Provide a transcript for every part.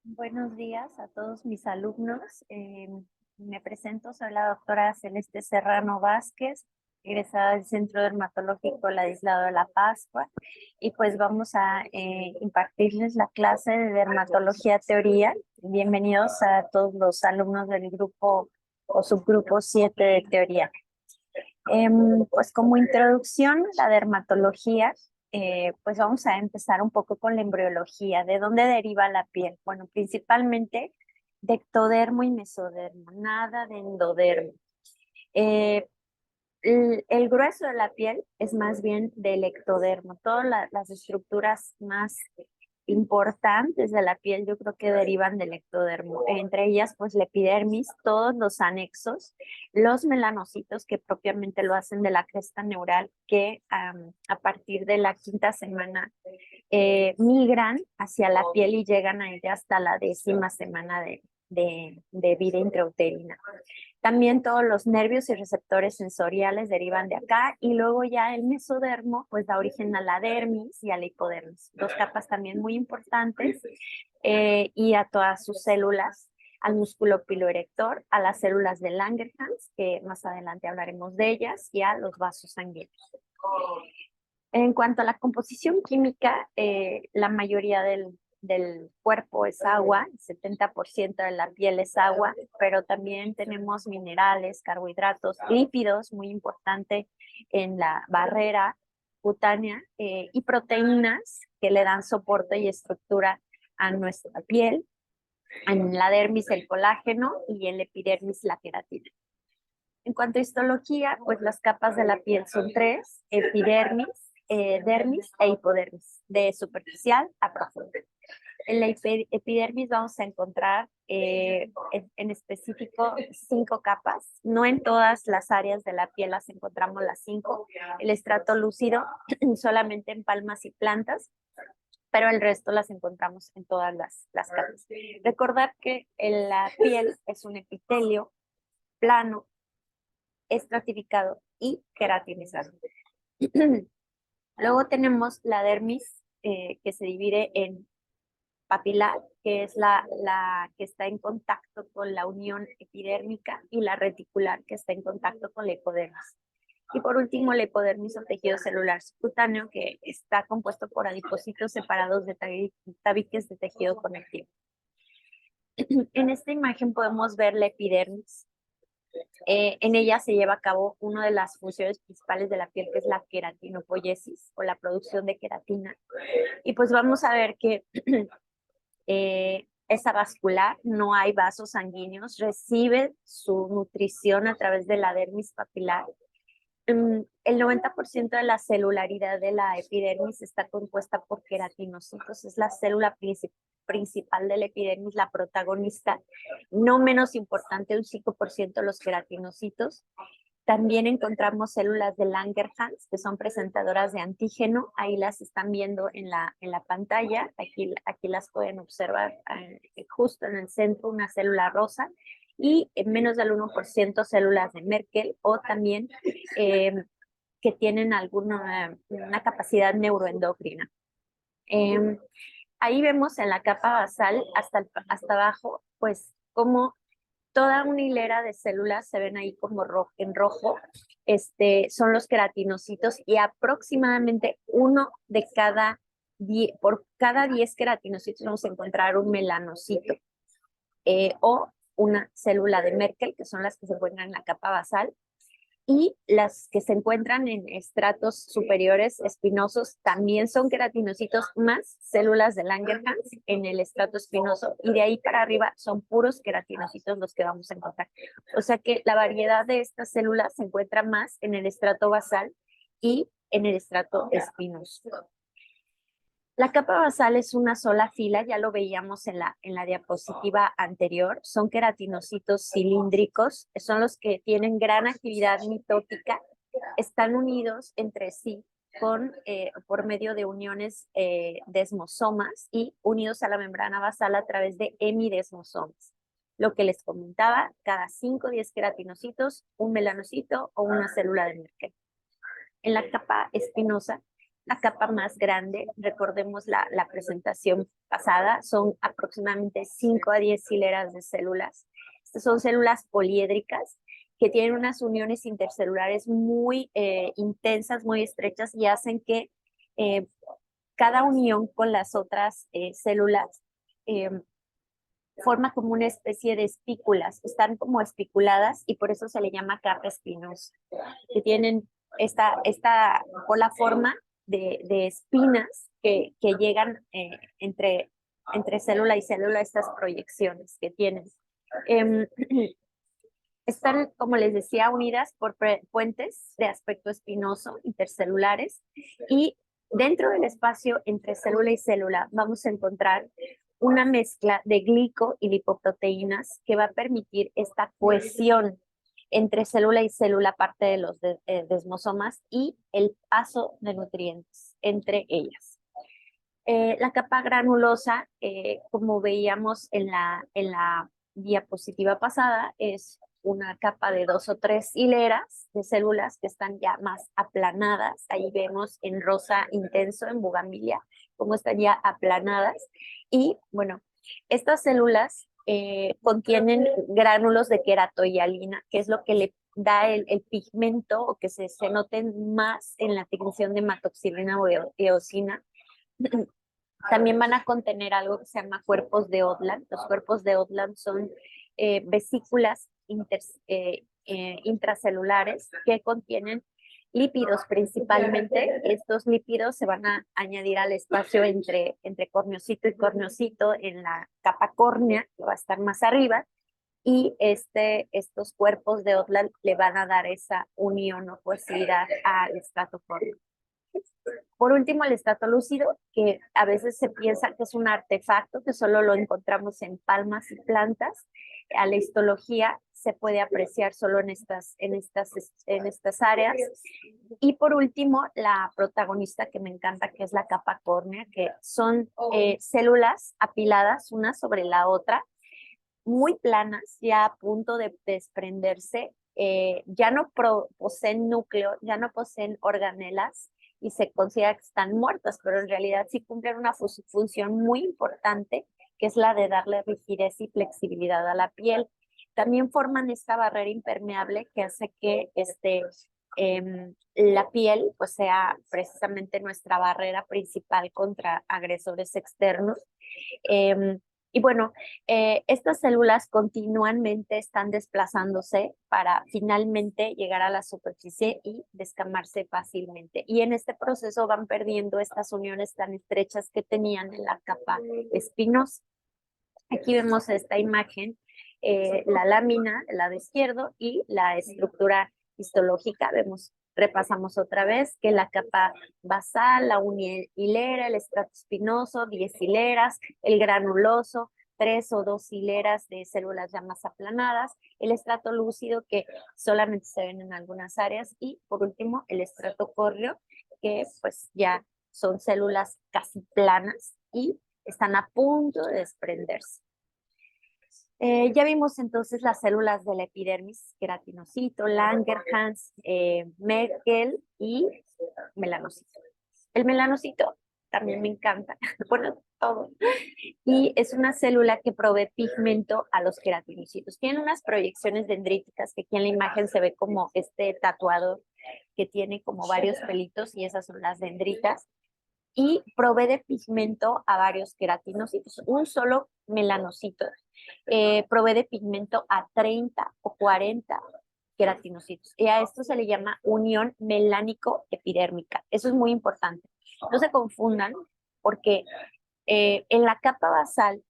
Buenos días a todos mis alumnos. Me presento, soy la doctora Celeste Serrano Vázquez, egresada del Centro Dermatológico Ladislao de la Pascua, y pues vamos a impartirles la clase de dermatología teoría. Bienvenidos a todos los alumnos del grupo o subgrupo 7 de teoría. Pues como introducción, la dermatología, pues vamos a empezar un poco con la embriología. ¿De dónde deriva la piel? Bueno, principalmente de ectodermo y mesodermo, nada de endodermo. Eh, el grueso de la piel es más bien del ectodermo. Todas las estructuras más importantes de la piel yo creo que derivan del ectodermo. Entre ellas, pues la epidermis, todos los anexos, los melanocitos que propiamente lo hacen de la cresta neural, que a partir de la quinta semana migran hacia la piel y llegan a ella hasta la 10ª semana de vida intrauterina. También todos los nervios y receptores sensoriales derivan de acá, y luego ya el mesodermo pues da origen a la dermis y a la hipodermis, dos capas también muy importantes, y a todas sus células, al músculo piloerector, a las células de Langerhans, que más adelante hablaremos de ellas, y a los vasos sanguíneos. En cuanto a la composición química, la mayoría del cuerpo es agua, el 70% de la piel es agua, pero también tenemos minerales, carbohidratos, lípidos, muy importante en la barrera cutánea, y proteínas que le dan soporte y estructura a nuestra piel. En la dermis el colágeno y en la epidermis la queratina. En cuanto a histología, pues las capas de la piel son tres: epidermis, dermis e hipodermis, de superficial a profunda. En la epidermis vamos a encontrar en específico 5 capas. No en todas las áreas de la piel las encontramos las 5. El estrato lúcido solamente en palmas y plantas, pero el resto las encontramos en todas las capas. Recordar que la piel es un epitelio plano, estratificado y queratinizado. Luego tenemos la dermis, que se divide en papilar, que es la que está en contacto con la unión epidérmica, y la reticular, que está en contacto con la epidermis. Y por último, la epidermis o tejido celular subcutáneo, que está compuesto por adipocitos separados de tabiques de tejido conectivo. En esta imagen podemos ver la epidermis. En ella se lleva a cabo una de las funciones principales de la piel, que es la queratinopoiesis o la producción de queratina. Y pues vamos a ver que es avascular, no hay vasos sanguíneos, recibe su nutrición a través de la dermis papilar. El 90% de la celularidad de la epidermis está compuesta por queratinocitos, es la célula principal de la epidermis, la protagonista. No menos importante, un 5% los queratinocitos. También encontramos células de Langerhans, que son presentadoras de antígeno. Ahí las están viendo en la pantalla. Aquí las pueden observar, justo en el centro, una célula rosa, y en menos del 1% células de Merkel, o también que tienen una capacidad neuroendocrina. Ahí vemos en la capa basal hasta abajo, pues como toda una hilera de células se ven ahí como en rojo, son los queratinocitos, y aproximadamente por cada 10 queratinocitos vamos a encontrar un melanocito, o una célula de Merkel, que son las que se encuentran en la capa basal. Y las que se encuentran en estratos superiores espinosos también son queratinocitos más células de Langerhans en el estrato espinoso, y de ahí para arriba son puros queratinocitos los que vamos a encontrar. O sea que la variedad de estas células se encuentra más en el estrato basal y en el estrato espinoso. La capa basal es una sola fila, ya lo veíamos en la diapositiva anterior. Son queratinocitos cilíndricos, son los que tienen gran actividad mitótica, están unidos entre sí por medio de uniones desmosomas, y unidos a la membrana basal a través de hemidesmosomas. Lo que les comentaba, cada 5 o 10 queratinocitos, un melanocito o una célula de Merkel. En la capa espinosa, la capa más grande, recordemos la presentación pasada, son aproximadamente 5 a 10 hileras de células. Estas son células poliédricas que tienen unas uniones intercelulares muy intensas, muy estrechas y hacen que cada unión con las otras células forma como una especie de espículas, están como espiculadas y por eso se le llama capa espinosa, que tienen o la forma de espinas que llegan entre célula y célula, estas proyecciones que tienen. Están, como les decía, unidas por puentes de aspecto espinoso, intercelulares, y dentro del espacio entre célula y célula vamos a encontrar una mezcla de glico y lipoproteínas que va a permitir esta cohesión entre célula y célula, parte de los desmosomas, y el paso de nutrientes entre ellas. La capa granulosa, como veíamos en la diapositiva pasada, es una capa de 2 o 3 hileras de células que están ya más aplanadas. Ahí vemos en rosa intenso, en bugambilia, cómo están ya aplanadas. Y bueno, estas células contienen gránulos de queratohialina, que es lo que le da el pigmento o que se noten más en la tinción de hematoxilina o eosina. También van a contener algo que se llama cuerpos de Odland. Los cuerpos de Odland son vesículas intracelulares que contienen lípidos principalmente. Estos lípidos se van a añadir al espacio entre corneocito y corneocito en la capa córnea, que va a estar más arriba, y estos cuerpos de Odland le van a dar esa unión o cohesividad al estrato córneo. Por último, el estrato lúcido, que a veces se piensa que es un artefacto, que solo lo encontramos en palmas y plantas. A la histología se puede apreciar solo en estas áreas. Y por último, la protagonista que me encanta, que es la capa córnea, que son células apiladas una sobre la otra, muy planas, ya a punto de desprenderse. Ya no poseen núcleo, ya no poseen organelas, y se considera que están muertas, pero en realidad sí cumplen una función muy importante, que es la de darle rigidez y flexibilidad a la piel. También forman esta barrera impermeable que hace que la piel pues sea precisamente nuestra barrera principal contra agresores externos. Y bueno, estas células continuamente están desplazándose para finalmente llegar a la superficie y descamarse fácilmente. Y en este proceso van perdiendo estas uniones tan estrechas que tenían en la capa espinosa. Aquí vemos esta imagen, la lámina del lado izquierdo y la estructura histológica. Repasamos otra vez que la capa basal, la unihilera, el estrato espinoso, 10 hileras, el granuloso, 3 o 2 hileras de células ya más aplanadas, el estrato lúcido, que solamente se ven en algunas áreas, y por último el estrato córneo, que pues ya son células casi planas y están a punto de desprenderse. Ya vimos entonces las células de la epidermis, queratinocito, Langerhans, Merkel y melanocito. El melanocito también me encanta, bueno, todo. Y es una célula que provee pigmento a los queratinocitos. Tiene unas proyecciones dendríticas, que aquí en la imagen se ve como este tatuador que tiene como varios pelitos, y esas son las dendritas. Y provee de pigmento a varios queratinocitos. Un solo melanocito provee de pigmento a 30 o 40 queratinocitos. Y a esto se le llama unión melánico-epidérmica. Eso es muy importante. No se confundan, porque en la capa basal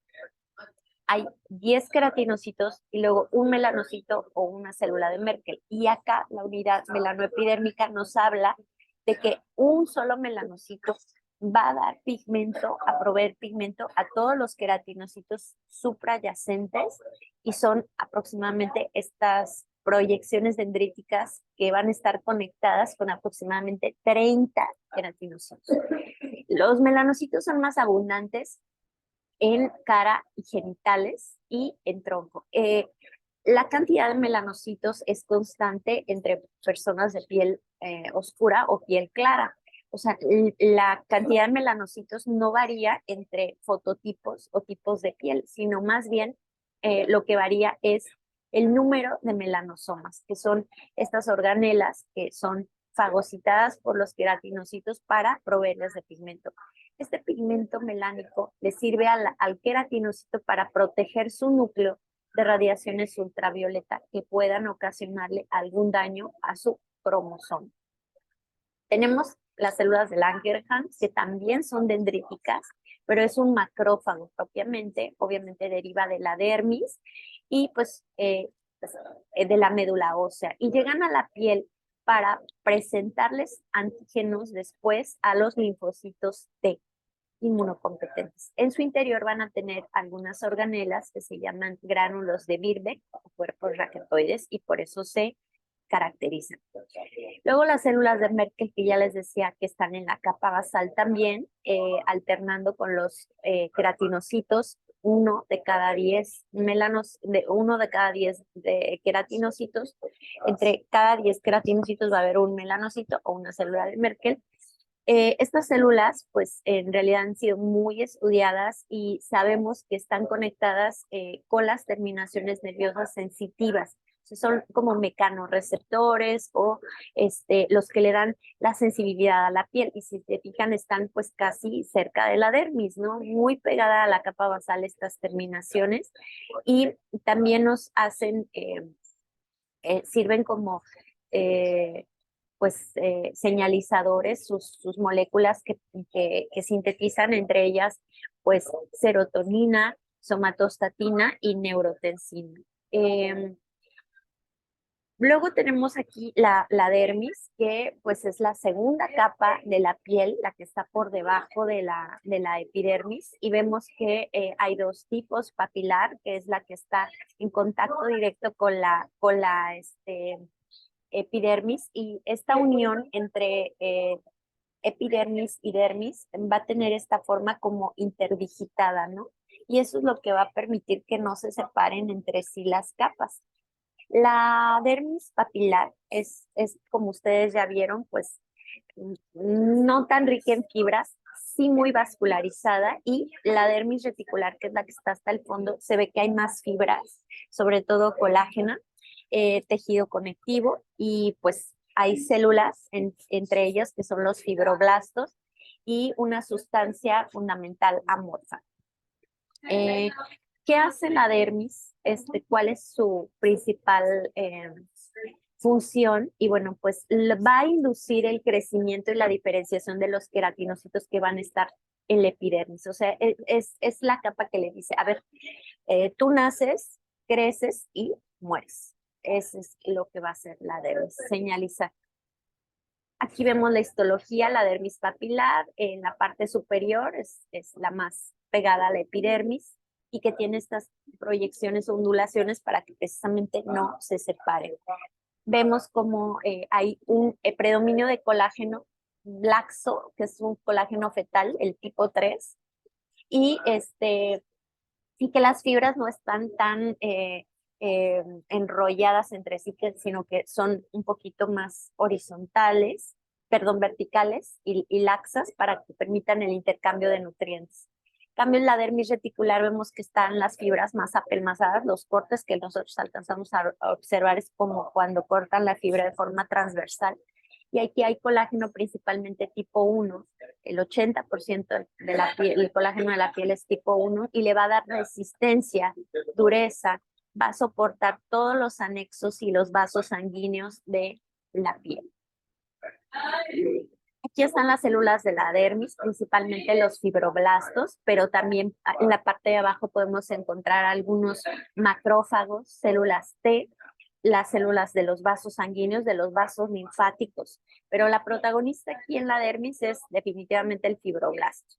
hay 10 queratinocitos y luego un melanocito o una célula de Merkel. Y acá la unidad melanoepidérmica nos habla de que un solo melanocito va a dar pigmento, a proveer pigmento a todos los queratinocitos suprayacentes, y son aproximadamente estas proyecciones dendríticas que van a estar conectadas con aproximadamente 30 queratinocitos. Los melanocitos son más abundantes en cara y genitales y en tronco. La cantidad de melanocitos es constante entre personas de piel oscura o piel clara. o sea, la cantidad de melanocitos no varía entre fototipos o tipos de piel, sino más bien lo que varía es el número de melanosomas, que son estas organelas que son fagocitadas por los queratinocitos para proveerles de pigmento. Este pigmento melánico le sirve al queratinocito para proteger su núcleo de radiaciones ultravioleta que puedan ocasionarle algún daño a su cromosoma. Tenemos las células de Langerhans, que también son dendríticas, pero es un macrófago propiamente, obviamente deriva de la dermis y pues de la médula ósea, y llegan a la piel para presentarles antígenos después a los linfocitos T inmunocompetentes. En su interior van a tener algunas organelas que se llaman gránulos de Birbeck o cuerpos raquetoides, y por eso se caracterizan. Luego las células de Merkel, que ya les decía que están en la capa basal también, alternando con los queratinocitos, uno de cada 10 de queratinocitos. Entre cada 10 queratinocitos va a haber un melanocito o una célula de Merkel. Estas células, pues en realidad han sido muy estudiadas y sabemos que están conectadas con las terminaciones nerviosas sensitivas. Son como mecanorreceptores o los que le dan la sensibilidad a la piel. Y si te fijan, están pues casi cerca de la dermis, ¿no? Muy pegada a la capa basal estas terminaciones. Y también nos hacen, sirven como señalizadores, sus moléculas que sintetizan, entre ellas pues serotonina, somatostatina y neurotensina. Luego tenemos aquí la dermis, que pues es la segunda capa de la piel, la que está por debajo de la epidermis, y vemos que hay dos tipos: papilar, que es la que está en contacto directo con la epidermis, y esta unión entre epidermis y dermis va a tener esta forma como interdigitada, ¿no? Y eso es lo que va a permitir que no se separen entre sí las capas. La dermis papilar como ustedes ya vieron, pues no tan rica en fibras, sí muy vascularizada, y la dermis reticular, que es la que está hasta el fondo, se ve que hay más fibras, sobre todo colágena, tejido conectivo, y pues hay células entre ellas que son los fibroblastos y una sustancia fundamental amorfa. ¿Qué hace la dermis? ¿Cuál es su principal función? Y bueno, pues va a inducir el crecimiento y la diferenciación de los queratinocitos que van a estar en la epidermis. O sea, es la capa que le dice, a ver, tú naces, creces y mueres. Eso es lo que va a hacer la dermis, señalizar. Aquí vemos la histología. La dermis papilar en la parte superior es la más pegada a la epidermis, y que tiene estas proyecciones o ondulaciones para que precisamente no se separen. Vemos como hay un predominio de colágeno laxo, que es un colágeno fetal, el tipo 3, y que las fibras no están tan enrolladas entre sí, sino que son un poquito más horizontales, perdón, verticales y laxas, para que permitan el intercambio de nutrientes. En cambio, en la dermis reticular vemos que están las fibras más apelmazadas. Los cortes que nosotros alcanzamos a observar es como cuando cortan la fibra de forma transversal. Y aquí hay colágeno principalmente tipo 1, el 80% de la piel, el colágeno de la piel es tipo 1, y le va a dar resistencia, dureza, va a soportar todos los anexos y los vasos sanguíneos de la piel. Aquí están las células de la dermis, principalmente los fibroblastos, pero también en la parte de abajo podemos encontrar algunos macrófagos, células T, las células de los vasos sanguíneos, de los vasos linfáticos, pero la protagonista aquí en la dermis es definitivamente el fibroblasto.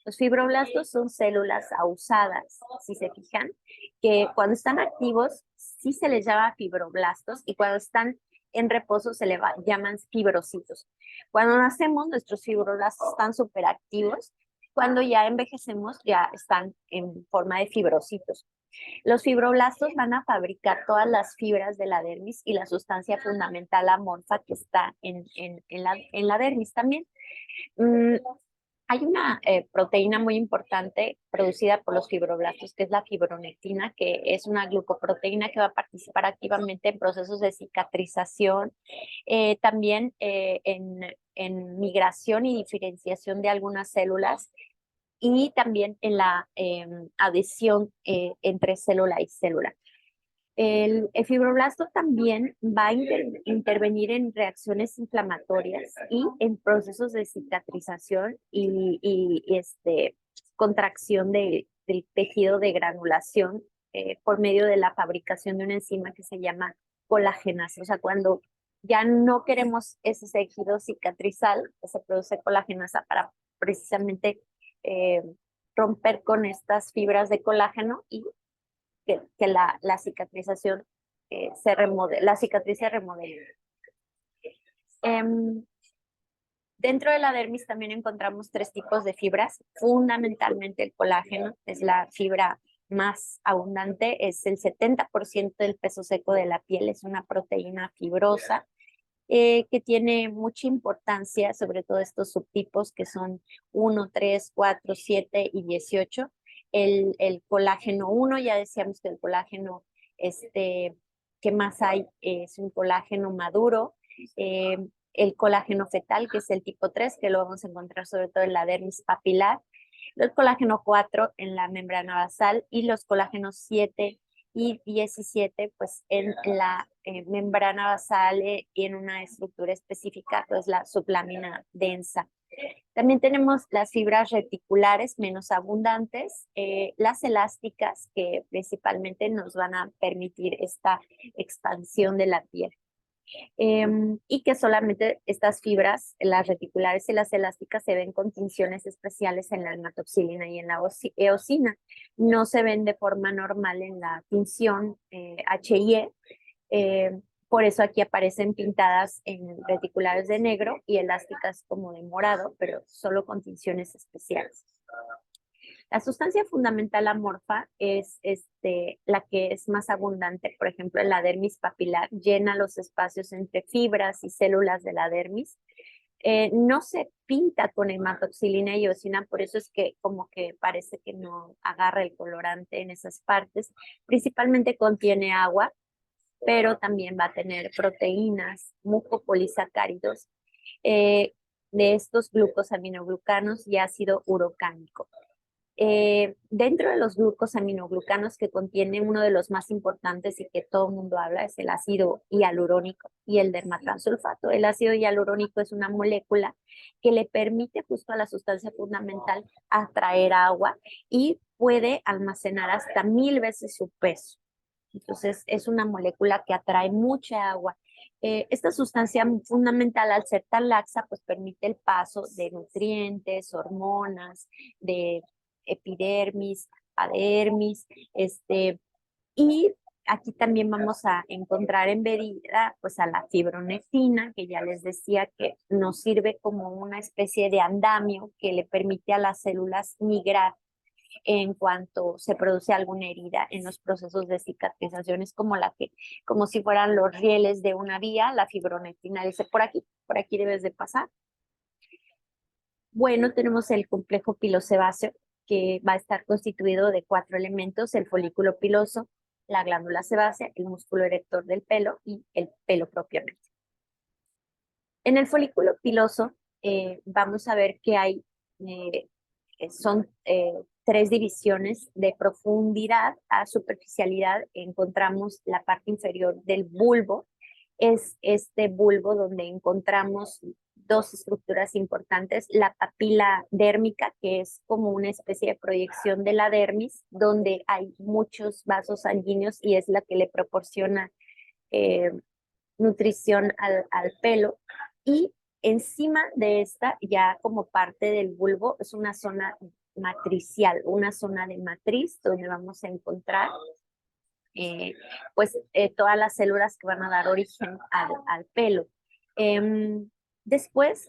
Los fibroblastos son células ausadas, si se fijan, que cuando están activos sí se les llama fibroblastos, y cuando están en reposo se le llaman fibrocitos. Cuando nacemos, nuestros fibroblastos están súper activos. Cuando ya envejecemos, ya están en forma de fibrocitos. Los fibroblastos van a fabricar todas las fibras de la dermis y la sustancia fundamental amorfa que está en la dermis también. Mm, Hay una proteína muy importante producida por los fibroblastos, que es la fibronectina, que es una glucoproteína que va a participar activamente en procesos de cicatrización, también en migración y diferenciación de algunas células y también en la adhesión entre célula y célula. El fibroblasto también va a intervenir en reacciones inflamatorias y en procesos de cicatrización y contracción del tejido de granulación por medio de la fabricación de una enzima que se llama colagenasa. O sea, cuando ya no queremos ese tejido cicatrizal, se produce colagenasa para precisamente eh, romper con estas fibras de colágeno y que la cicatrización la cicatriz se remodela. Dentro de la dermis también encontramos tres tipos de fibras. Fundamentalmente el colágeno es la fibra más abundante, es el 70% del peso seco de la piel, es una proteína fibrosa que tiene mucha importancia, sobre todo estos subtipos que son 1, 3, 4, 7 y 18. El colágeno 1, ya decíamos que el colágeno que más hay es un colágeno maduro. Eh, el colágeno fetal, que es el tipo 3, que lo vamos a encontrar sobre todo en la dermis papilar. El colágeno 4 en la membrana basal y los colágenos 7 y 17 pues en la membrana basal y en una estructura específica, pues la sublámina densa. También tenemos las fibras reticulares menos abundantes, las elásticas que principalmente nos van a permitir esta expansión de la piel. Y que solamente estas fibras, las reticulares y las elásticas, se ven con tinciones especiales en la almatoxilina y en la eosina. No se ven de forma normal en la tinción HIE. Por eso aquí aparecen pintadas en reticulares de negro y elásticas como de morado, pero solo con tinciones especiales. La sustancia fundamental amorfa es la que es más abundante, por ejemplo, en la dermis papilar, llena los espacios entre fibras y células de la dermis. No se pinta con hematoxilina y eosina, por eso es que como que parece que no agarra el colorante en esas partes. Principalmente contiene agua, pero también va a tener proteínas, mucopolisacáridos, de estos glucosaminoglucanos y ácido urocánico. Dentro de los glucosaminoglucanos que contienen uno de los más importantes y que todo el mundo habla es el ácido hialurónico y el dermatransulfato. El ácido hialurónico es una molécula que le permite justo a la sustancia fundamental atraer agua y puede almacenar hasta 1000 veces su peso. Entonces es una molécula que atrae mucha agua. Esta sustancia fundamental, al ser tan laxa, pues permite el paso de nutrientes, hormonas, de epidermis, adermis, y aquí también vamos a encontrar embebida pues a la fibronectina, que ya les decía que nos sirve como una especie de andamio que le permite a las células migrar en cuanto se produce alguna herida en los procesos de cicatrización. Es como como si fueran los rieles de una vía, la fibronectina dice por aquí debes de pasar. Bueno, tenemos el complejo pilosebáceo, que va a estar constituido de 4 elementos: el folículo piloso, la glándula sebácea, el músculo erector del pelo y el pelo propiamente. En el folículo piloso vamos a ver que son 3 divisiones. De profundidad a superficialidad encontramos la parte inferior del bulbo. Es este bulbo donde encontramos 2 estructuras importantes: la papila dérmica, que es como una especie de proyección de la dermis, donde hay muchos vasos sanguíneos y es la que le proporciona eh, nutrición al pelo. Y encima de esta, ya como parte del bulbo, es una zona matricial, una zona de matriz donde vamos a encontrar todas las células que van a dar origen al pelo. Después,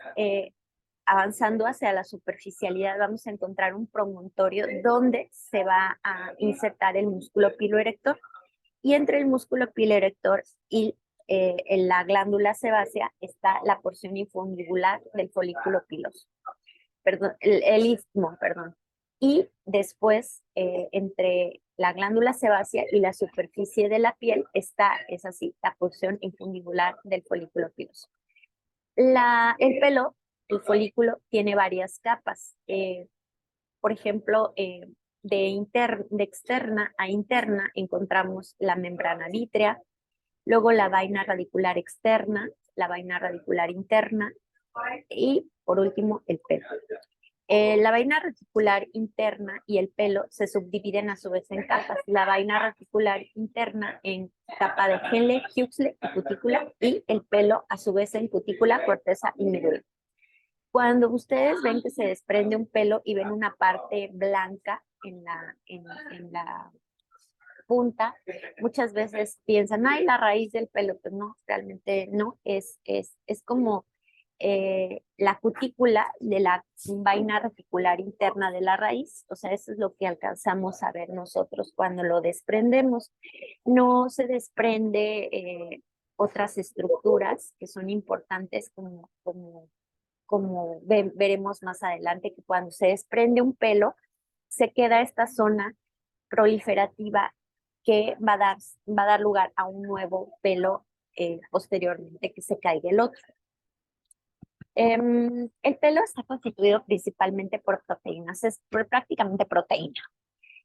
avanzando hacia la superficialidad, vamos a encontrar un promontorio donde se va a insertar el músculo piloerector, y entre el músculo piloerector y en la glándula sebácea está la porción infundibular del folículo piloso, perdón, el istmo, perdón. Y después, entre la glándula sebácea y la superficie de la piel está, es así, la porción infundibular del folículo piloso. El pelo, el folículo, tiene varias capas. Por ejemplo, de externa a interna encontramos la membrana vítrea, luego la vaina radicular externa, la vaina radicular interna y, por último, el pelo. La vaina reticular interna y el pelo se subdividen a su vez en capas. La vaina reticular interna en capa de gele, huxley y cutícula, y el pelo a su vez en cutícula, corteza y médula. Cuando ustedes ven que se desprende un pelo y ven una parte blanca en la punta, muchas veces piensan, ay, la raíz del pelo. Pues no, realmente no, es como la cutícula de la vaina reticular interna de la raíz. O sea, eso es lo que alcanzamos a ver nosotros cuando lo desprendemos. No se desprende otras estructuras que son importantes, como veremos más adelante, que cuando se desprende un pelo, se queda esta zona proliferativa que va a dar lugar a un nuevo pelo posteriormente que se caiga el otro. El pelo está constituido principalmente por proteínas, es prácticamente proteína.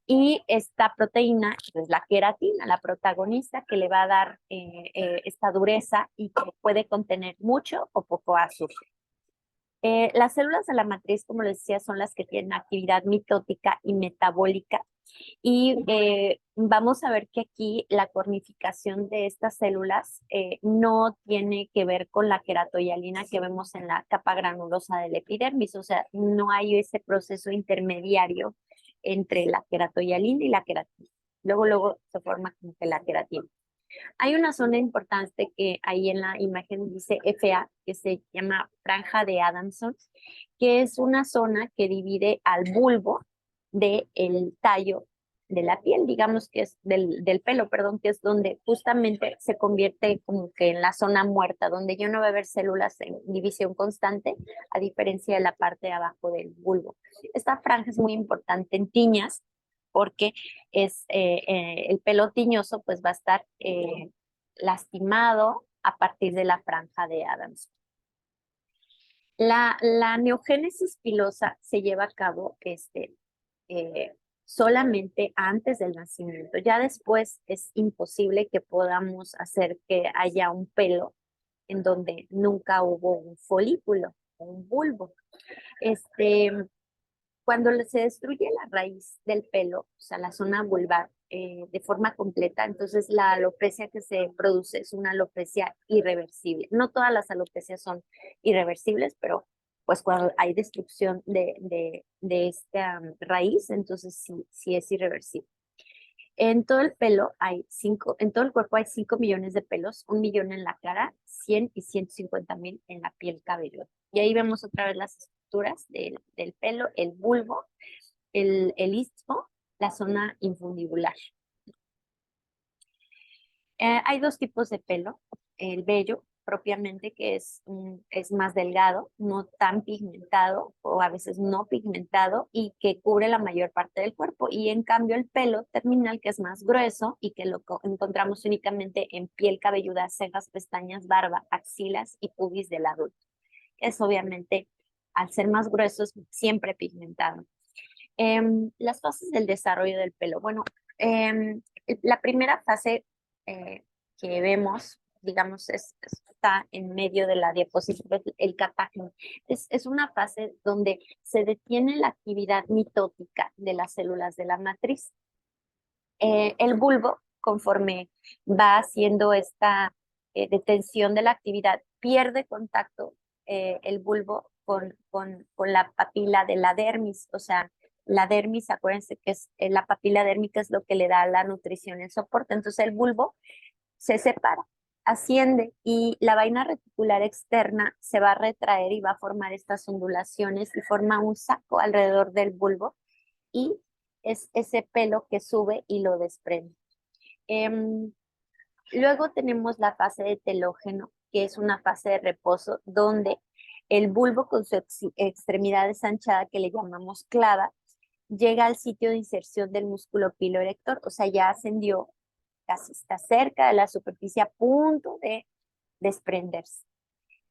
Y esta proteína es la queratina, la protagonista, que le va a dar esta dureza y que puede contener mucho o poco azúcar. Las células de la matriz, como les decía, son las que tienen actividad mitótica y metabólica. Y vamos a ver que aquí la cornificación de estas células no tiene que ver con la queratohialina que vemos en la capa granulosa del epidermis. O sea, no hay ese proceso intermediario entre la queratohialina y la queratina. Luego se forma como que la queratina. Hay una zona importante que ahí en la imagen dice FA, que se llama franja de Adamson, que es una zona que divide al bulbo del tallo de la piel, digamos que es del pelo, perdón, que es donde justamente se convierte como que en la zona muerta, donde yo no voy a ver células en división constante, a diferencia de la parte de abajo del bulbo. Esta franja es muy importante en tiñas, porque el pelo tiñoso pues va a estar lastimado a partir de la franja de Adams. La neogénesis pilosa se lleva a cabo solamente antes del nacimiento. Ya después es imposible que podamos hacer que haya un pelo en donde nunca hubo un folículo, un bulbo. Cuando se destruye la raíz del pelo, o sea, la zona vulvar, de forma completa, entonces la alopecia que se produce es una alopecia irreversible. No todas las alopecias son irreversibles, pero pues cuando hay destrucción de esta raíz, entonces sí es irreversible. En todo el pelo en todo el cuerpo hay 5 millones de pelos, 1 millón en la cara, 100 y 150,000 en la piel cabelluda. Y ahí vemos otra vez las estructuras del pelo, el bulbo, el istmo, la zona infundibular. Hay dos tipos de pelo, el vello propiamente, que es más delgado, no tan pigmentado o a veces no pigmentado y que cubre la mayor parte del cuerpo. Y en cambio el pelo terminal, que es más grueso y que lo encontramos únicamente en piel cabelluda, cejas, pestañas, barba, axilas y pubis del adulto. Es obviamente, al ser más grueso, es siempre pigmentado. Las fases del desarrollo del pelo. Bueno, la primera fase que vemos, digamos, está en medio de la diapositiva, el catágeno. Es una fase donde se detiene la actividad mitótica de las células de la matriz. El bulbo, conforme va haciendo esta detención de la actividad, pierde contacto el bulbo con la papila de la dermis. O sea, la dermis, acuérdense que es la papila dérmica, es lo que le da la nutrición, el soporte. Entonces el bulbo se separa asciende y la vaina reticular externa se va a retraer y va a formar estas ondulaciones y forma un saco alrededor del bulbo y es ese pelo que sube y lo desprende. Luego tenemos la fase de telógeno, que es una fase de reposo donde el bulbo con su extremidad desanchada, que le llamamos clava, llega al sitio de inserción del músculo piloerector, o sea, ya ascendió, casi está cerca de la superficie a punto de desprenderse.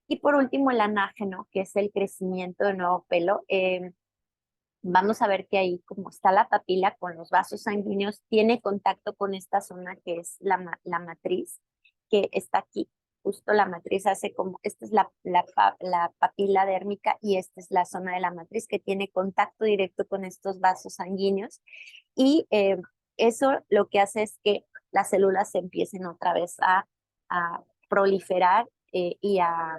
Y por último, el anágeno, que es el crecimiento de nuevo pelo. Vamos a ver que ahí, como está la papila con los vasos sanguíneos, tiene contacto con esta zona que es la matriz, que está aquí. Justo la matriz hace como, esta es la papila dérmica y esta es la zona de la matriz que tiene contacto directo con estos vasos sanguíneos. Y eso lo que hace es que las células se empiecen otra vez a proliferar y a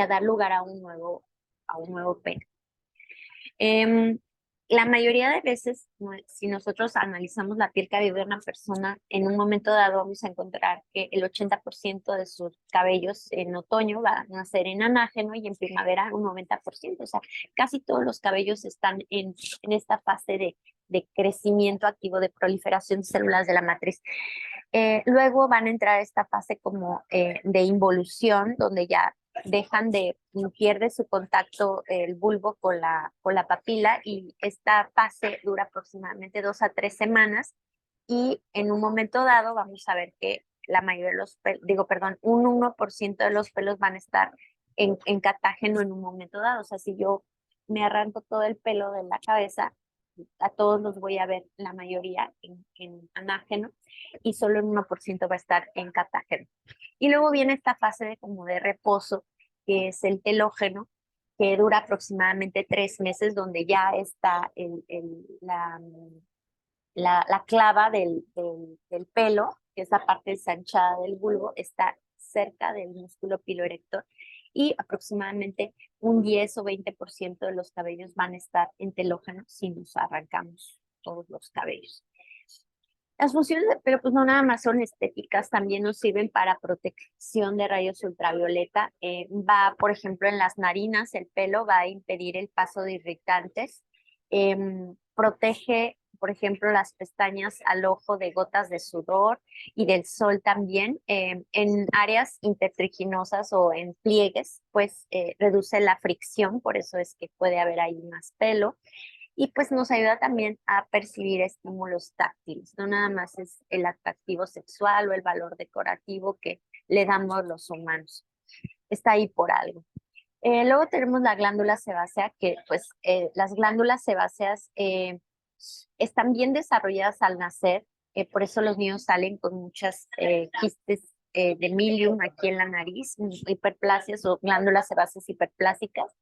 dar lugar a un nuevo pelo. La mayoría de veces, si nosotros analizamos la piel cabelluda de una persona, en un momento dado vamos a encontrar que el 80% de sus cabellos en otoño van a nacer en anágeno y en primavera un 90%. O sea, casi todos los cabellos están en esta fase de crecimiento activo, de proliferación de células de la matriz. Luego van a entrar a esta fase como de involución, donde ya pierde su contacto el bulbo con la papila y esta fase dura aproximadamente 2 a 3 semanas y en un momento dado vamos a ver que la mayoría de los pelos, un 1% de los pelos van a estar en catágeno en un momento dado. O sea, si yo me arranco todo el pelo de la cabeza, a todos los voy a ver, la mayoría en anágeno y solo el 1% va a estar en catágeno. Y luego viene esta fase como de reposo, que es el telógeno, que dura aproximadamente 3 meses, donde ya está la clava del pelo, que es la parte ensanchada del bulbo, está cerca del músculo piloerector y aproximadamente un 10 o 20% de los cabellos van a estar en telógeno si nos arrancamos todos los cabellos. Las funciones del pelo, pues no nada más son estéticas, también nos sirven para protección de rayos ultravioleta. Por ejemplo, en las narinas, el pelo va a impedir el paso de irritantes. Protege, por ejemplo, las pestañas al ojo de gotas de sudor y del sol también. En áreas intertriginosas o en pliegues, pues reduce la fricción, por eso es que puede haber ahí más pelo. Y pues nos ayuda también a percibir estímulos táctiles, no nada más es el atractivo sexual o el valor decorativo que le damos los humanos. Está ahí por algo. Luego tenemos la glándula sebácea, que pues las glándulas sebáceas están bien desarrolladas al nacer, por eso los niños salen con muchas quistes de milium aquí en la nariz, hiperplasias o glándulas sebáceas hiperplásicas.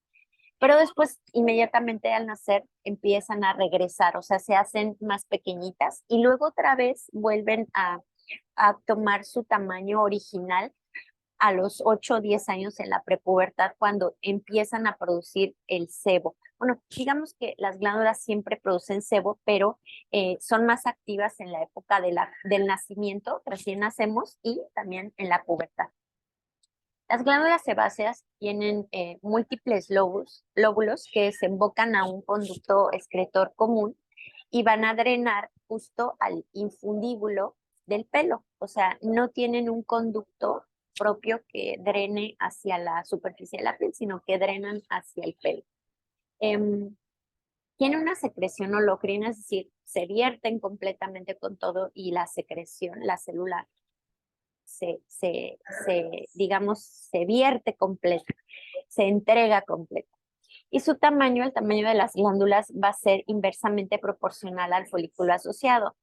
Pero después, inmediatamente al nacer, empiezan a regresar, o sea, se hacen más pequeñitas y luego otra vez vuelven a tomar su tamaño original a los 8 o 10 años en la prepubertad, cuando empiezan a producir el sebo. Bueno, digamos que las glándulas siempre producen sebo, pero son más activas en la época del nacimiento, recién nacemos, y también en la pubertad. Las glándulas sebáceas tienen múltiples lóbulos que desembocan a un conducto excretor común y van a drenar justo al infundíbulo del pelo. O sea, no tienen un conducto propio que drene hacia la superficie de la piel, sino que drenan hacia el pelo. Tiene una secreción holocrina, es decir, se vierten completamente con todo y la secreción, la célula digamos, se vierte completa, se entrega completa. Y su tamaño, el tamaño de las glándulas, va a ser inversamente proporcional al folículo asociado,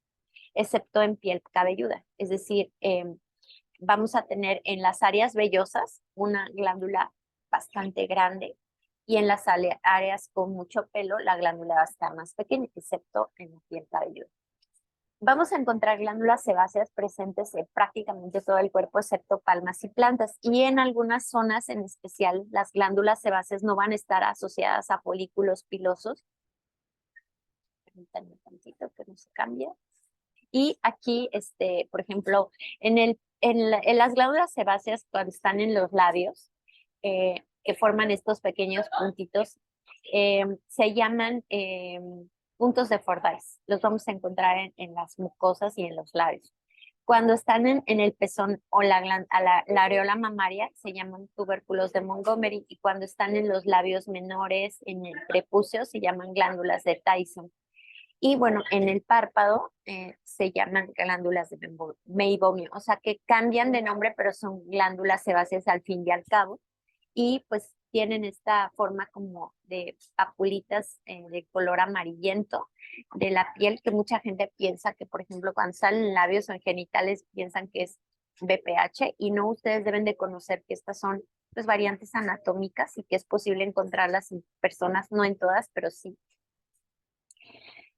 excepto en piel cabelluda. Es decir, vamos a tener en las áreas vellosas una glándula bastante grande y en las áreas con mucho pelo la glándula va a estar más pequeña, excepto en la piel cabelluda. Vamos a encontrar glándulas sebáceas presentes en prácticamente todo el cuerpo, excepto palmas y plantas. Y en algunas zonas en especial, las glándulas sebáceas no van a estar asociadas a folículos pilosos. Permítanme un tantito que no se cambie. Y aquí, por ejemplo, en las glándulas sebáceas, cuando están en los labios, que forman estos pequeños puntitos, se llaman puntos de Fordyce. Los vamos a encontrar en las mucosas y en los labios. Cuando están en el pezón o la areola mamaria, se llaman tubérculos de Montgomery, y cuando están en los labios menores, en el prepucio, se llaman glándulas de Tyson. Y bueno, en el párpado se llaman glándulas de Meibomian, o sea que cambian de nombre, pero son glándulas sebáceas al fin y al cabo. Y pues tienen esta forma como de papulitas de color amarillento de la piel, que mucha gente piensa que, por ejemplo, cuando salen labios o en genitales, piensan que es BPH, y no, ustedes deben de conocer que estas son pues variantes anatómicas y que es posible encontrarlas en personas, no en todas, pero sí.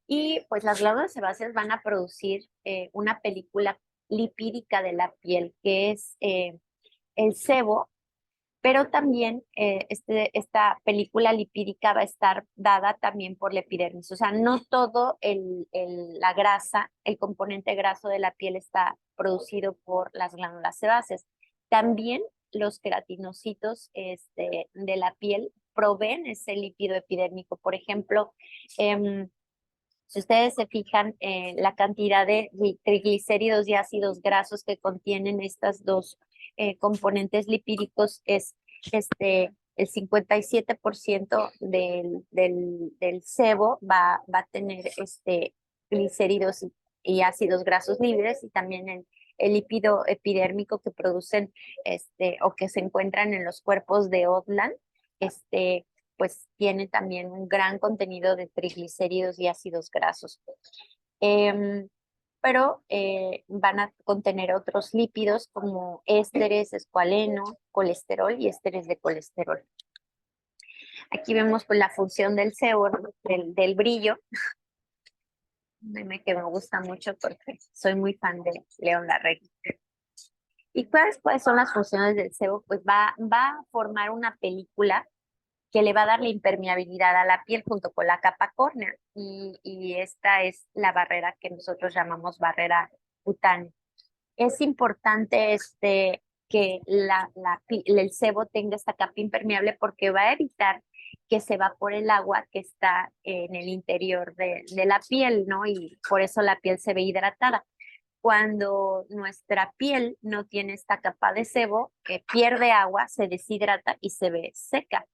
Y pues las glándulas sebáceas van a producir una película lipídica de la piel, que es el sebo, pero también esta película lipídica va a estar dada también por la epidermis. O sea, no todo la grasa, el componente graso de la piel está producido por las glándulas sebáceas. También los queratinocitos de la piel proveen ese lípido epidérmico. Por ejemplo, si ustedes se fijan, la cantidad de triglicéridos y ácidos grasos que contienen estas dos componentes lipídicos es el 57% del sebo va a tener glicéridos y ácidos grasos libres, y también el lípido epidérmico que producen o que se encuentran en los cuerpos de Odland, pues tiene también un gran contenido de triglicéridos y ácidos grasos. Pero van a contener otros lípidos como ésteres, escualeno, colesterol y ésteres de colesterol. Aquí vemos pues la función del sebo, del brillo, un meme que me gusta mucho porque soy muy fan de León Larregui. ¿Y cuáles son las funciones del sebo? Pues va a formar una película que le va a dar la impermeabilidad a la piel junto con la capa córnea, y esta es la barrera que nosotros llamamos barrera cutánea. Es importante que el sebo tenga esta capa impermeable, porque va a evitar que se evapore el agua que está en el interior de la piel, ¿no? Y por eso la piel se ve hidratada. Cuando nuestra piel no tiene esta capa de sebo, que pierde agua, se deshidrata y se ve seca.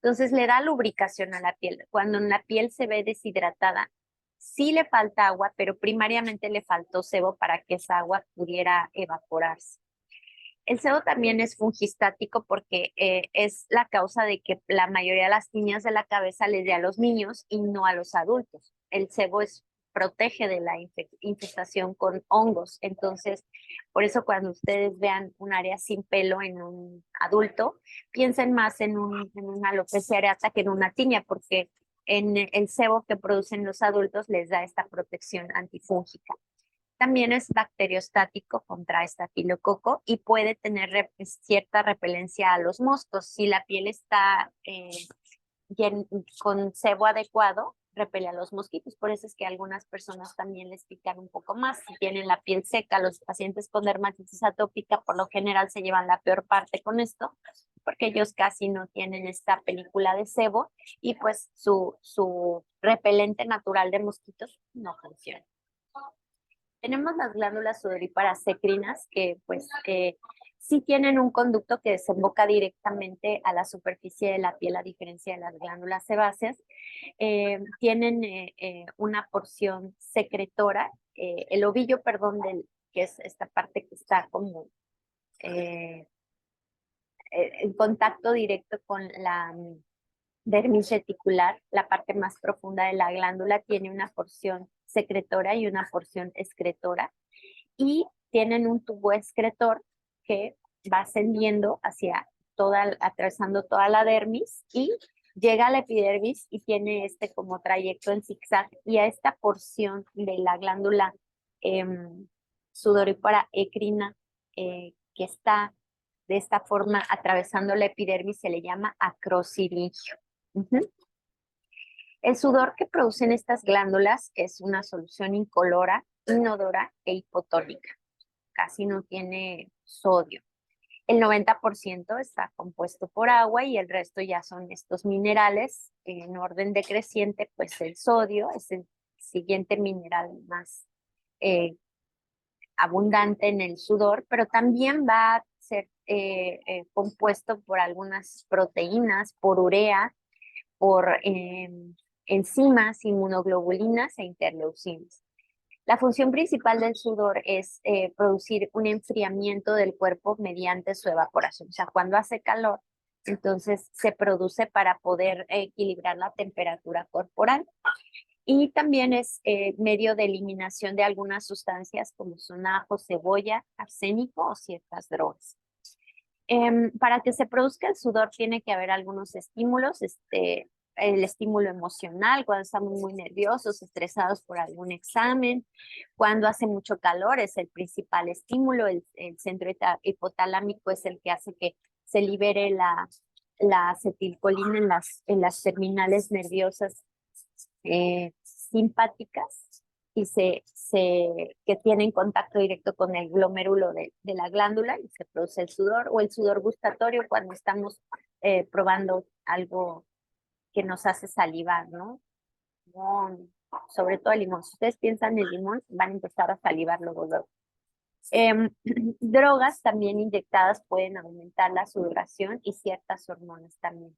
Entonces le da lubricación a la piel. Cuando la piel se ve deshidratada, sí le falta agua, pero primariamente le faltó sebo para que esa agua pudiera evaporarse. El sebo también es fungistático porque es la causa de que la mayoría de las tiñas de la cabeza les dé a los niños y no a los adultos. El sebo protege de la infestación con hongos. Entonces, por eso cuando ustedes vean un área sin pelo en un adulto, piensen más en una alopecia areata que en una tiña, porque en el sebo que producen los adultos les da esta protección antifúngica. También es bacteriostático contra estafilococo y puede tener cierta repelencia a los moscos. Si la piel está con sebo adecuado, repele a los mosquitos. Por eso es que a algunas personas también les pican un poco más. Si tienen la piel seca, los pacientes con dermatitis atópica por lo general se llevan la peor parte con esto, porque ellos casi no tienen esta película de sebo, y pues su repelente natural de mosquitos no funciona. Tenemos las glándulas sudoríparas secrinas, que pues sí tienen un conducto que desemboca directamente a la superficie de la piel, a diferencia de las glándulas sebáceas. Tienen una porción secretora, el ovillo, perdón, que es esta parte que está como en contacto directo con la dermis reticular, la parte más profunda de la glándula, tiene una porción secretora y una porción excretora, y tienen un tubo excretor que va ascendiendo atravesando toda la dermis y llega a la epidermis, y tiene como trayecto en zigzag, y a esta porción de la glándula sudorípara ecrina que está de esta forma atravesando la epidermis se le llama acrosiringio. El sudor que producen estas glándulas es una solución incolora inodora e hipotónica. Casi no tiene sodio. El 90% está compuesto por agua y el resto ya son estos minerales en orden decreciente, pues el sodio es el siguiente mineral más eh, abundante en el sudor, pero también va a ser compuesto por algunas proteínas, por urea, por enzimas, inmunoglobulinas e interleucinas. La función principal del sudor es producir un enfriamiento del cuerpo mediante su evaporación. O sea, cuando hace calor, entonces se produce para poder equilibrar la temperatura corporal. Y también es medio de eliminación de algunas sustancias como son ajo, cebolla, arsénico o ciertas drogas. Para que se produzca el sudor tiene que haber algunos estímulos, el estímulo emocional, cuando estamos muy nerviosos, estresados por algún examen, cuando hace mucho calor es el principal estímulo, el centro hipotalámico es el que hace que se libere la acetilcolina en las terminales nerviosas simpáticas y que tienen contacto directo con el glomérulo de la glándula y se produce el sudor, o el sudor gustatorio cuando estamos probando algo que nos hace salivar, ¿no? Limón, sobre todo el limón. Si ustedes piensan en el limón, van a empezar a salivar luego, luego. Drogas también inyectadas pueden aumentar la sudoración y ciertas hormonas también.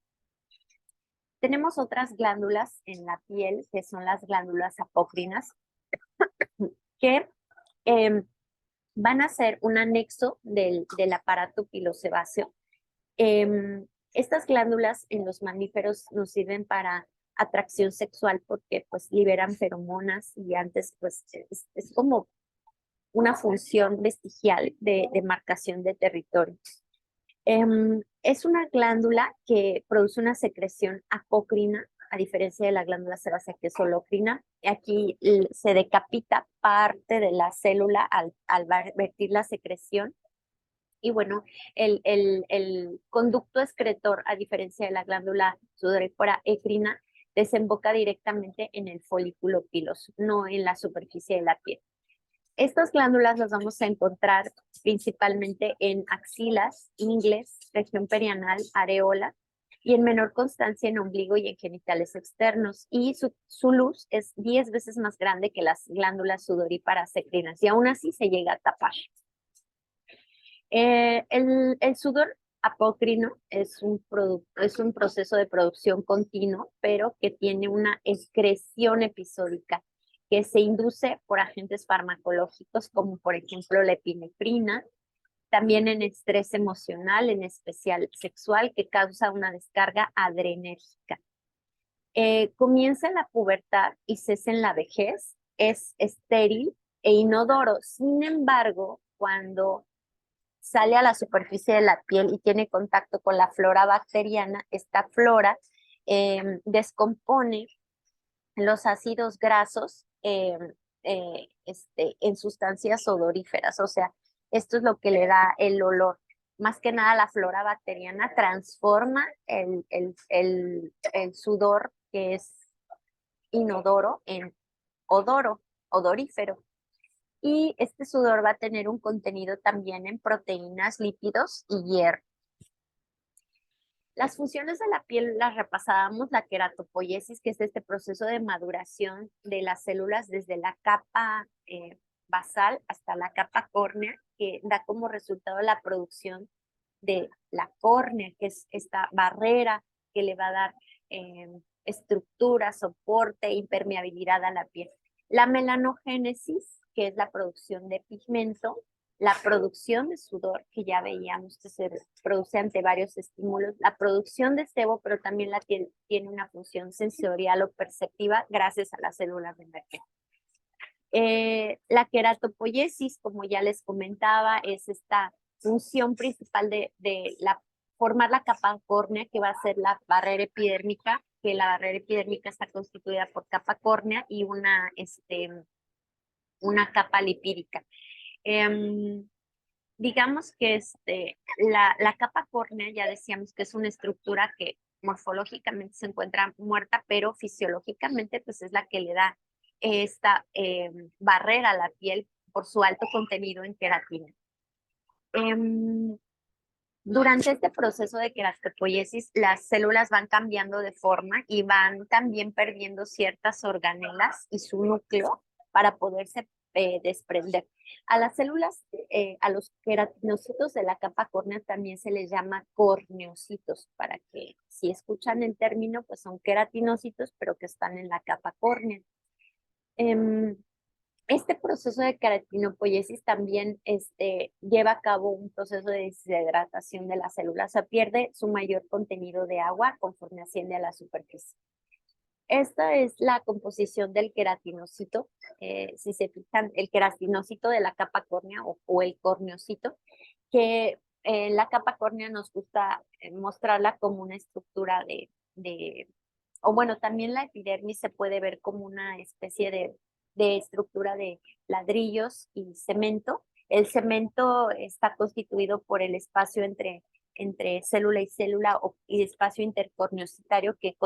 Tenemos otras glándulas en la piel, que son las glándulas apócrinas, que van a ser un anexo del aparato pilosebáceo. Estas glándulas en los mamíferos nos sirven para atracción sexual porque pues liberan feromonas y antes pues es como una función vestigial de marcación de territorio. Es una glándula que produce una secreción apócrina, a diferencia de la glándula sebácea que es holocrina. Aquí se decapita parte de la célula al vertir la secreción. Y bueno, el conducto excretor, a diferencia de la glándula sudorípara écrina, desemboca directamente en el folículo piloso, no en la superficie de la piel. Estas glándulas las vamos a encontrar principalmente en axilas, ingles, región perianal, areola y en menor constancia en ombligo y en genitales externos. Y su luz es 10 veces más grande que las glándulas sudoríparas ecrinas y aún así se llega a tapar. El sudor apócrino es un proceso de producción continuo, pero que tiene una excreción episódica que se induce por agentes farmacológicos como por ejemplo la epinefrina, también en estrés emocional, en especial sexual, que causa una descarga adrenérgica. Comienza en la pubertad y cesa en la vejez, es estéril e inodoro. Sin embargo, cuando sale a la superficie de la piel y tiene contacto con la flora bacteriana, esta flora descompone los ácidos grasos en sustancias odoríferas, o sea, esto es lo que le da el olor. Más que nada la flora bacteriana transforma el sudor que es inodoro en odorífero. Y este sudor va a tener un contenido también en proteínas, lípidos y hierro. Las funciones de la piel las repasábamos, la queratopoiesis, que es este proceso de maduración de las células desde la capa basal hasta la capa córnea, que da como resultado la producción de la córnea, que es esta barrera que le va a dar estructura, soporte, impermeabilidad a la piel. La melanogénesis, que es la producción de pigmento, la producción de sudor, que ya veíamos que se produce ante varios estímulos, la producción de sebo, pero también tiene una función sensorial o perceptiva gracias a las células de Merkel. La queratopoiesis, como ya les comentaba, es esta función principal de formar la capa córnea, que va a ser la barrera epidérmica, que la barrera epidérmica está constituida por capa córnea y una capa lipídica. Digamos que la capa córnea, ya decíamos que es una estructura que morfológicamente se encuentra muerta, pero fisiológicamente pues es la que le da esta barrera a la piel por su alto contenido en queratina. Durante este proceso de queratopoiesis, las células van cambiando de forma y van también perdiendo ciertas organelas y su núcleo para poderse desprender. A las células, a los queratinocitos de la capa córnea también se les llama corneocitos, para que si escuchan el término, pues son queratinocitos, pero que están en la capa córnea. Este proceso de queratinopoiesis también lleva a cabo un proceso de deshidratación de las células, o sea, pierde su mayor contenido de agua conforme asciende a la superficie. Esta es la composición del queratinocito. Si se fijan, el queratinocito de la capa córnea o el corneocito, que la capa córnea nos gusta mostrarla como una estructura o bueno, también la epidermis se puede ver como una especie de estructura de ladrillos y cemento. El cemento está constituido por el espacio entre célula y célula y espacio intercorneocitario que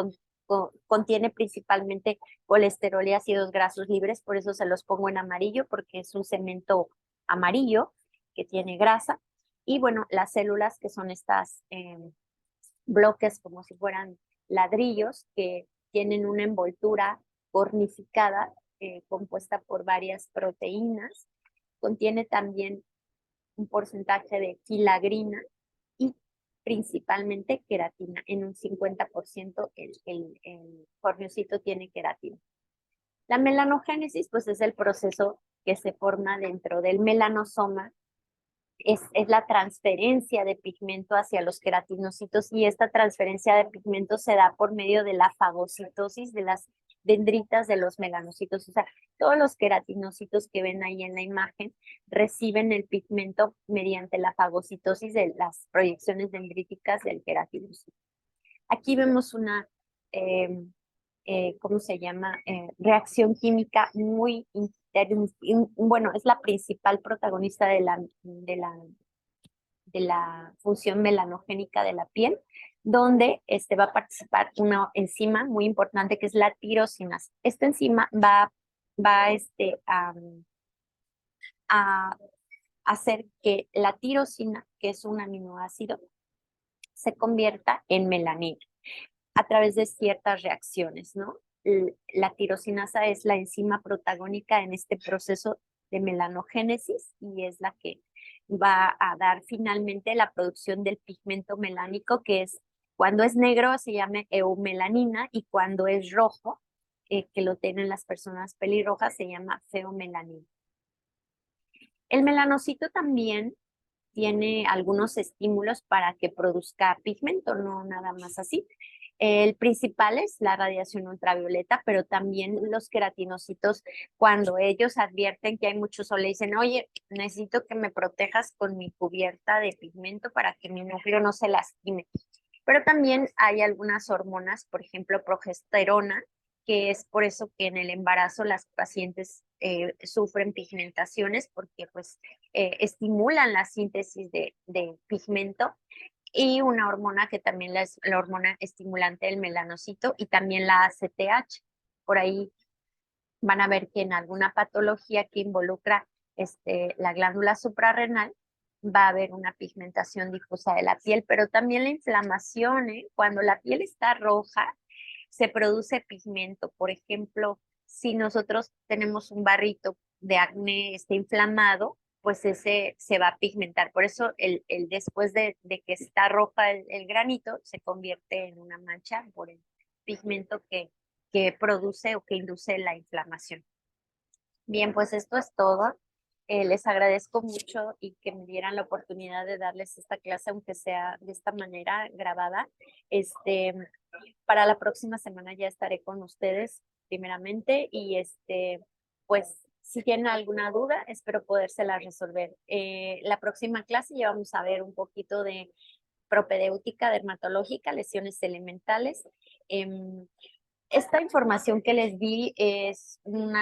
contiene principalmente colesterol y ácidos grasos libres, por eso se los pongo en amarillo, porque es un cemento amarillo que tiene grasa. Y bueno, las células que son estas bloques como si fueran ladrillos que tienen una envoltura cornificada compuesta por varias proteínas. Contiene también un porcentaje de filagrina y principalmente queratina. En un 50% el corneocito tiene queratina. La melanogénesis, pues es el proceso que se forma dentro del melanosoma. Es la transferencia de pigmento hacia los queratinocitos y esta transferencia de pigmento se da por medio de la fagocitosis de las dendritas de los melanocitos. O sea, todos los queratinocitos que ven ahí en la imagen reciben el pigmento mediante la fagocitosis de las proyecciones dendríticas del queratinocito. Aquí vemos una, ¿cómo se llama? Reacción química muy bueno, es la principal protagonista de la función melanogénica de la piel, donde va a participar una enzima muy importante que es la tirosinasa. Esta enzima va a hacer que la tirosina, que es un aminoácido, se convierta en melanina a través de ciertas reacciones, ¿no? La tirosinasa es la enzima protagónica en este proceso de melanogénesis y es la que va a dar finalmente la producción del pigmento melánico, que es cuando es negro se llama eumelanina y cuando es rojo, que lo tienen las personas pelirrojas, se llama feomelanina. El melanocito también tiene algunos estímulos para que produzca pigmento, no nada más así. El principal es la radiación ultravioleta, pero también los queratinocitos, cuando ellos advierten que hay mucho sol, le dicen, oye, necesito que me protejas con mi cubierta de pigmento para que mi núcleo no se lastime. Pero también hay algunas hormonas, por ejemplo, progesterona, que es por eso que en el embarazo las pacientes sufren pigmentaciones porque pues estimulan la síntesis de pigmento, y una hormona que también es la hormona estimulante del melanocito y también la ACTH. Por ahí van a ver que en alguna patología que involucra la glándula suprarrenal va a haber una pigmentación difusa de la piel, pero también la inflamación, cuando la piel está roja, se produce pigmento. Por ejemplo, si nosotros tenemos un barrito de acné inflamado, pues ese se va a pigmentar. Por eso después de que está roja el granito, se convierte en una mancha por el pigmento que produce o que induce la inflamación. Bien, pues esto es todo. Les agradezco mucho y que me dieran la oportunidad de darles esta clase, aunque sea de esta manera grabada. Para la próxima semana ya estaré con ustedes primeramente y pues si tienen alguna duda, espero podérsela resolver. La próxima clase ya vamos a ver un poquito de propedéutica dermatológica, lesiones elementales. Esta información que les di es un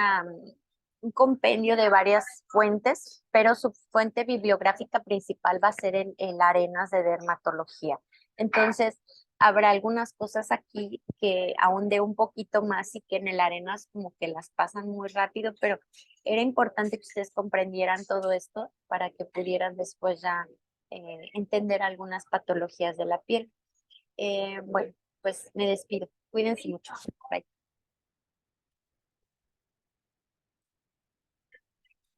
compendio de varias fuentes, pero su fuente bibliográfica principal va a ser en Arenas de Dermatología. Entonces, habrá algunas cosas aquí que ahondé un poquito más y que en el arenas como que las pasan muy rápido, pero era importante que ustedes comprendieran todo esto para que pudieran después ya entender algunas patologías de la piel. Bueno, pues me despido. Cuídense mucho. Bye.